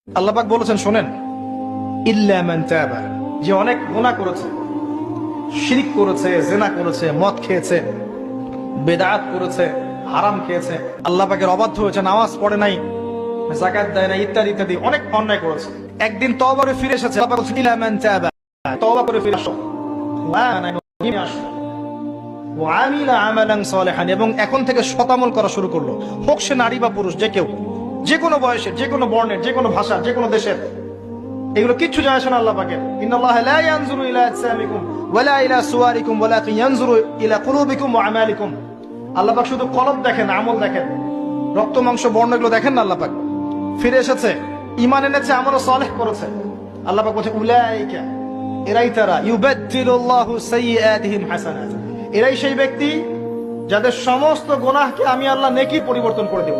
আল্লাহ পাক বলেছেন শোনেন, ইল্লা মান তাবা, যে অনেক গুনাহ করেছে, শিরক করেছে, জিনা করেছে, মদ খেয়েছে, বেদাত করেছে, হারাম খেয়েছে, আল্লাহ পাকের অবাধ্য হয়েছে, নামাজ পড়ে নাই, যাকাত দেয় না, ইত্যাদি ইত্যাদি অনেক অন্যায় করেছে, একদিন তওবা করে ফিরে এসেছে। আল্লাহ পাক বলেছেন ইল্লা মান তাবা, তওবা করে ফিরে আসো, ওয়া আমিলা আমালান সালিহান, এবং এখন থেকে সৎ আমল করা শুরু করলো, হোক সে নারী বা পুরুষ, যে কেউ, যে কোনো বয়সের, যে কোনো বর্ণের, যে কোনো ভাষার, যে কোনো দেশের, এগুলো কিচ্ছু যায় আসে না আল্লাহ পাকের। ইন্নাল্লাহা লা ইয়ানজুরু ইলা আজসামিকুম ওয়ালা ইলা সুওয়ারিকুম ওয়ালাকিন ইয়ানজুরু ইলা কুলুবিকুম ওয়া আমালিকুম। আল্লাহ পাক শুধু কলব দেখেন, আমল দেখেন, রক্ত মাংস বর্ণ এগুলো দেখেন না। আল্লাহ পাক ফিরে এসেছে, ঈমান এনেছে, আমল সালেহ করেছে। আল্লাহ পাক বলেছে উলাইকা, এরাই তারা, ইউবাদদিলুল্লাহু সাইয়্যাতিহিম হাসানাত, এরাই সেই ব্যক্তি যাদের সমস্ত গুনাহকে আমি আল্লাহ নেকি পরিবর্তন করে দেব।